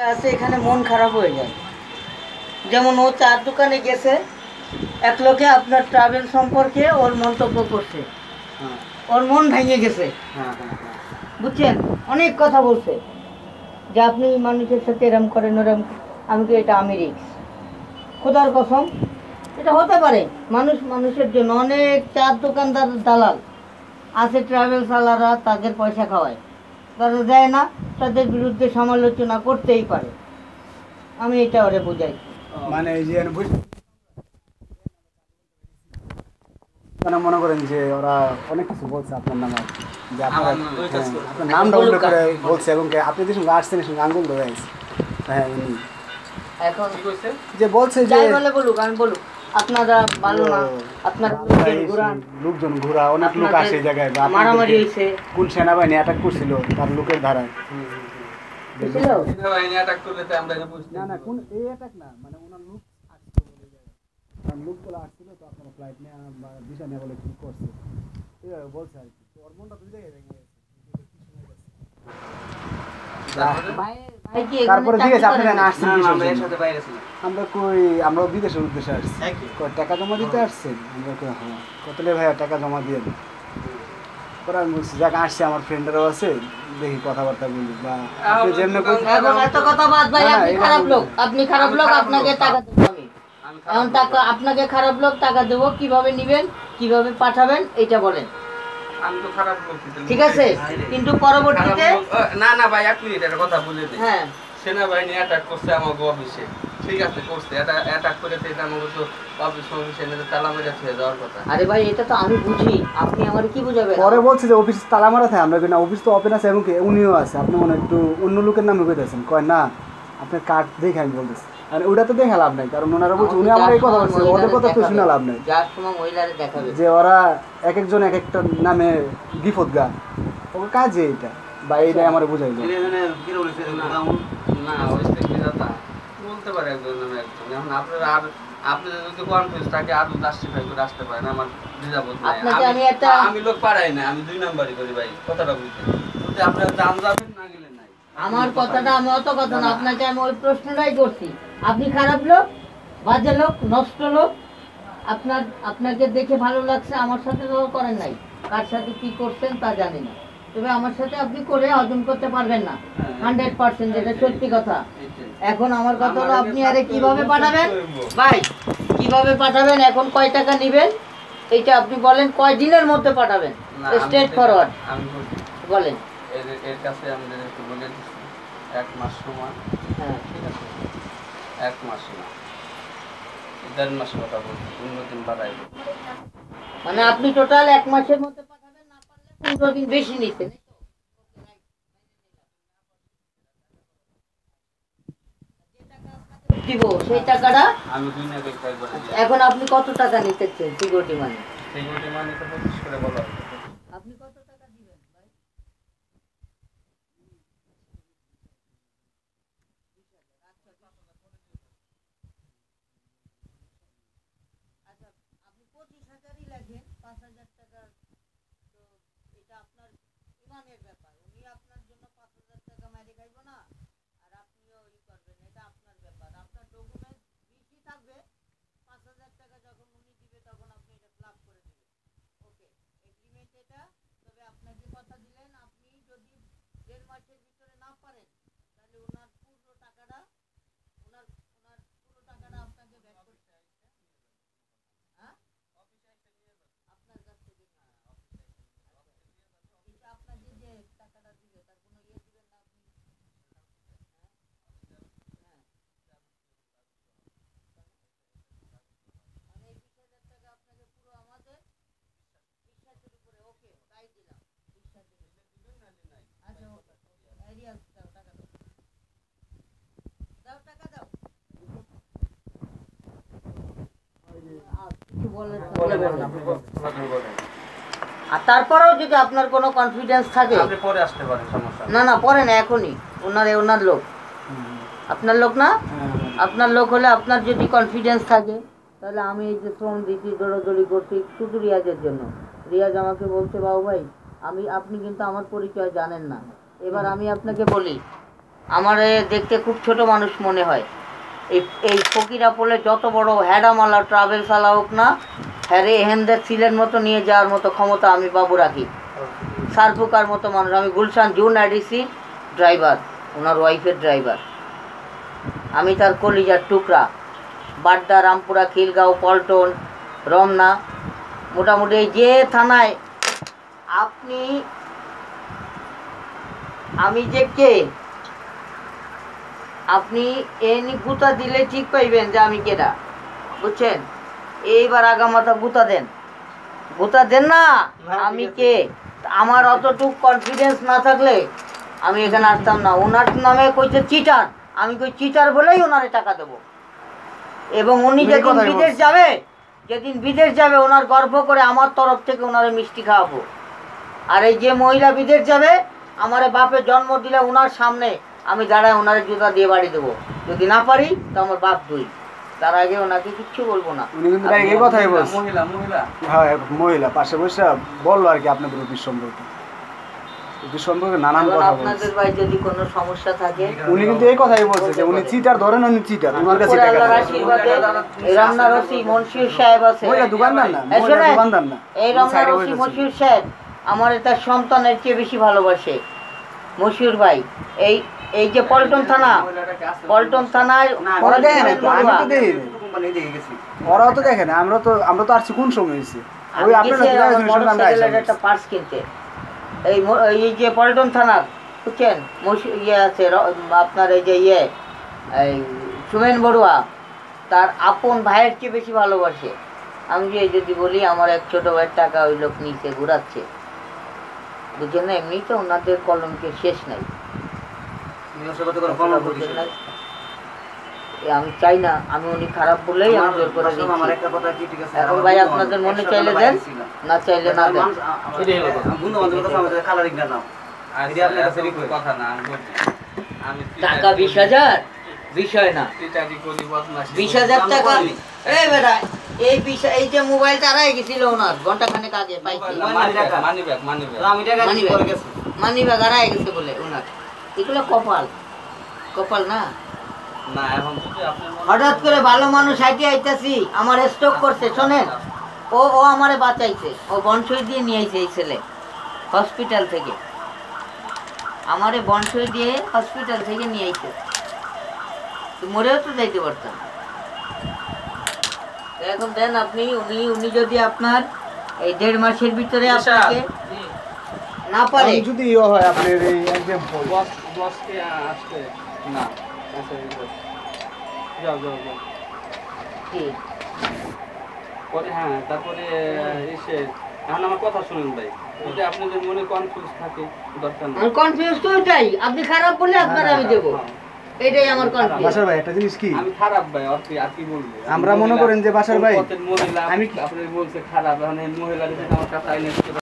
আছে এখানে মন খারাপ হয়ে যায়। যেমন ও চার দোকানে গেছে, এক লোকে আপনার ট্রাভেল সম্পর্কে ওর মন্তব্য করছে, ওর মন ভেঙে গেছে, বুঝছেন? অনেক কথা বলছে যে আপনি মানুষের সাথে এরম করেন ওরম। আমি কি এটা আমি রিক্স, খোদার কসম এটা হতে পারে। মানুষ মানুষের জন্য অনেক চার দোকানদার দালাল আছে, ট্রাভেল চালারা তাদের পয়সা খাওয়ায়, তারা দেয় না, তাদের বিরুদ্ধে সমালোচনা করতেই পারে। আমি এটা ওরে বুঝাই। মানে এই যে মানে মনে করেন যে ওরা অনেক কিছু বলছে আপনার নামে, যে আপনার নামটা উল্লেখ করে বলছে এবং আপনি যে সঙ্গে আসছেন সঙ্গে আঙ্গুল ধরে আছে। হ্যাঁ উনি এখন যে বলছে যে বলে বলুক, আমি বলুক আপনারা ভালো না, আপনারা লোকজন ঘোরা অনেক লোক আসে এই জায়গায়, মারামারি হয়েছে, কোন সেনাবাহিনী অ্যাটাক করছিল তার লোকের ধারায়। না না কোন এই অ্যাটাক না, মানে ওনার লোক আসছিল বলে যায়, কারণ লোকগুলো আসছিল তো আপনার ফ্লাইট নিয়ে বা ভিসা নিয়ে বলে কি করছে এইভাবে বলছে আর কি। তো ওর মনটা দুই জায়গায় ভেঙে গেছে। তারপরে ঠিক আছে আপনারা আসছেন আমরা কই, আমরা বিদেশের উদ্দেশ্যে আসছি, টাকা জমা দিতে আসছেন। আমরা কই হ্যাঁ, কতলে ভাইয়া টাকা জমা দিয়ে দেন। পরে আমি বলছি যাক আসছে, আমার ফ্রেন্ডরাও আছে, দেখি কথাবার্তা বলি। বা আপনি যেমন এত কথা বাদ ভাই, আপনি খারাপ লোক, আপনি খারাপ লোক, আপনাকে টাকা দেবো আমি। এখন টাকা আপনাকে খারাপ লোক টাকা দেবো, কিভাবে নিবেন, কিভাবে পাঠাবেন এটা বলেন। আমি তো খারাপ লোক, ঠিক আছে, কিন্তু পরবর্তীতে না না ভাই এক মিনিট একটা কথা বলে দিই। হ্যাঁ, সেনাবাহিনী অ্যাটাক করছে আমাকে অফিসে, ঠিক আছে করছে, এটা অ্যাটাক করেছে, এটা আমাকে তো অফিস এনে তালা মেরে ছেড়ে যাওয়ার কথা। আরে ভাই এটা তো আমি বুঝি, আপনি আমার কি বুঝাবেন? পরে বলছে যে অফিস তালা মারা থাকে, আমরা কিনা অফিস তো ওপেন আছে এবং উনিও আছে, আপনি মনে একটু অন্য লোকের নামে কইতেছেন। কয় না আপনার কার্ড দেখে আমি বলতেছি, আর ওটা তো দেখা লাভ নাই, কারণ ওনারা বলছে উনি আমরা এই কথা বলছে, ওদের কথা তো শুনে লাভ নাই। যার সময় মহিলারে দেখাবে যে ওরা এক একজন এক একটা নামে বিপদ গা, ওর কাজে এটা বা এইটাই আমার বুঝাই যায়। না ওই বলতে পারে একজন নামে একজন। এখন আপনারা আর আপনি যদি কনফিউজ থাকে আর জাস্টিফাই করে আসতে পারেন, আমার দ্বিধাবোধ নাই। আমি লোক পারাই না, আমি দুই নাম্বারই করি ভাই, কথাটা বুঝতে। যদি আপনারা জান যাবেন না গেলে নাই। আমার কথাটা আমি অত কথা না, আপনাকে আমি ওই প্রশ্নটাই করছি। আপনি খারাপ লোক, বাজে লোক, নষ্ট লোক, আপনাকে দেখে ভালো লাগছে, আমার সাথে করেন নাই, কার সাথে কি করছেন তা জানি না, তবে আমার সাথে আপনি করে হজম করতে পারবেন না 100%, যেটা সত্যি কথা। এখন আমার কথা হলো আপনি আরে কিভাবে পাঠাবেন ভাই, কিভাবে পাঠাবেন, এখন কয় টাকা নেবেন এইটা আপনি বলেন, কয় দিনের মধ্যে পাঠাবেন, স্ট্রেট ফরওয়ার্ড বলেন। এর কাছে আমাদের একটু বলে দিচ্ছি 1 মাস সময়। হ্যাঁ ঠিক আছে, 1 মাস না 1.5 মাস কথা বলছি, 15 দিন বাড়াই। মানে আপনি টোটাল 1 মাসের মধ্যে পাঠাবেন, না পারলে 15 দিন বেশি নিতেন। দিব সেই টাকাটা আমি 2 না একবার এখন আপনি কত টাকা নিতেছেন সিকিউরিটি মানি? সিকিউরিটি মানি তো 25 করে বলা হয়। আপনি কত টাকা দিবেন ভাই? আচ্ছা আপনি 25,000ই লাগেন, 5,000 টাকা তো এটা আপনার ইমানের ব্যাপার। উনি আপনার জন্য 5,000 টাকা মাইরে খাইব না, আর আপনিও ই করবেন, এটা আপনার ব্যাপার। আপনার ডকুমেন্ট বেশি থাকবে, 5,000 টাকা যখন উনি দিবে তখন আপনি এটা ফ্লাপ করে দিবেন। ওকে, এগ্রিমেন্ট এটা। তবে আপনাকে কথা দিলেন, আপনি যদি 1.5 মাসের ভিতরে না পারেন তাহলে ওনার পুরো টাকাটা আপনাকে ব্যাক করতে হবে। হ্যাঁ, আপনার কাছ থেকে কিন্তু আপনাকে যে টাকাটা দিবে তার কোনো ইয়ে দিবেন না আপনি? হ্যাঁ, মানে 20,000 টাকা আপনাকে পুরো আমাদের বিশ্বাসের উপরে। ওকে, তাই দিলাম, বিশ্বাসের উপরে। আচ্ছা ওকে, এরিয়াল দাও, টাকা দাও, দাও টাকা দাও। কিছু বলেন আর তারপরেও যদি আপনার কোনো কনফিডেন্স থাকে আপনি পরে আসতে পারেন, সমস্যা না। না পরে না, এখনই। ওনার লোক, আপনার লোক না, আপনার লোক হলে আপনার যদি কনফিডেন্স থাকে তাহলে আমি এই যে শ্রম দিচ্ছি, দৌড়াদৌড়ি করছি শুধু রিয়াজের জন্য। রিয়াজ আমাকে বলছে বাবু ভাই আপনি কিন্তু আমার পরিচয় জানেন না, এবার আমি আপনাকে বলি আমার দেখতে খুব ছোট মানুষ মনে হয়। এই ফকিরা বলে যত বড় হ্যাডামালা ট্রাভেল চালা হোক না, হ্যাঁ এহেনদের সিলের মতো নিয়ে যাওয়ার মতো ক্ষমতা আমি বাবু রাখি। সারফুকার মতো মানুষ। আমি গুলশান জুন আইডিসি ড্রাইভার, ওনার ওয়াইফের ড্রাইভার। আমি তার কলিজার টুকরা। বাড্ডা, রামপুরা, খিলগাঁও, পল্টন, রমনা, মোটামুটি এই যে থানায় আপনি আমি যে কে, আপনি এনি গুতা দিলে ঠিক পাইবেন যে আমি কেডা, বুঝছেন? এইবার আগামাথা গুতা দেন না আমি কে। আমার অতটুক কনফিডেন্স না থাকলে আমি এখানে আসতাম না। ওনার নামে কইছে চিটার, আমি কই চিটার বলেই ওনারে টাকা দেবো। এবং উনি যেদিন বিদেশ যাবে ওনার গর্ব করে আমার তরফ থেকে ওনারে মিষ্টি খাওয়াবো। আর এই যে মহিলা বিদেশ যাবে, আমারে বাপে জন্ম দিলে ওনার সামনে আমি দাঁড়ায় ওনারে জুতা দিয়ে বাড়ি দেবো। যদি না পারি তো আমার বাপ দুই, তার আগে ওনাকে কিচ্ছু বলবো না। উনি কিন্তু এই কথাই বলছে। হ্যাঁ, মহিলা পাশে বসে বললো আর কি আপনাদের অফিস সম্পর্কে, অফিস সম্পর্কে নানান কথা বলছে। আপনাদের ভাই যদি কোনো সমস্যা থাকে, উনি কিন্তু এই কথাই বলছে যে উনি চিটার ধরেন, উনি চিটার, ওনার কাছে টাকা আল্লাহর আশীর্বাদে এই রমনা রসি মনসুর সাহেব আছে। ওইটা দোকানদার না, ওইটা দোকানদার না। এই রমনা রসি মনসুর সাহেব আমার তার সন্তানের চেয়ে বেশি ভালোবাসে। মশিউর ভাই এই যে পল্টন থানায় ওরা দেখে না, আমি তো দেখি ওরাও তো দেখে না। আমরা তো আসছি কোন সময় হয়েছে ওই আপনারা একটা পার্স কিনতে এই যে পল্টন থানার, বুঝছেন, ইয়ে আছে আপনার এই যে এই সুমেন বড়ুয়া, তার আপন ভাইয়ের চেয়ে বেশি ভালোবাসে। আমি যদি বলি আমার এক ছোট ভাইয়ের টাকা ওই লোক নিচে ঘুরাচ্ছে, বুঝছেন না? এমনি তো ওনাদের কলমকে শেষ নাই। আমি চাই না, আমি উনি খারাপ বললেই আমি জোর করে দিচ্ছি। এখন ভাই আপনাদের মনে চাইলে দেন, না চাইলে না দেন। টাকা 20,000 বিষয় না, 20,000 টাকা। এই বেটা এই যে মোবাইলটা হারাই গেছিল ওনার ঘন্টাখানেক আগে পাইছি, মানিব্যাগ হারাই গেছে বলে ওনার। এগুলো কপাল না। হঠাৎ করে ভালো মানুষ হাইটে আইতাছি, আমার স্ট্রোক করছে, শোনেন, ও আমারে বাঁচাইছে, ও বনসই দিয়ে নিয়ে আইছে এই ছেলে হসপিটাল থেকে, আমারে বনসই দিয়ে হসপিটাল থেকে নিয়ে আইছে। মরেও তো যাইতে পারতাম। এখন দেন আপনি, উনি যদি আপনার এই 1.5 মাসের ভিতরে আপনাকে না পারে, যদি হয় আপনার এই একদম বসকে আসতে না, যাও কি পরে। হ্যাঁ, তারপরে এসে এখন আমার কথা শুনুন ভাই, যদি আপনাদের মনে কনফিউজ থাকে দরকার নেই। কনফিউজ তো ওইটাই, আপনি খারাপ বললে আপনার আমি দেবো, এটাই আমার কনফিউজ। বাসার ভাই একটা জিনিস কি, আমি খারাপ ভাই আর কি বলবো, আমরা মনে করেন যে বাসার ভাই মহিলা আমি আপনাদের বলছে খারাপ, এখন এই মহিলা আমার কাছে আইনে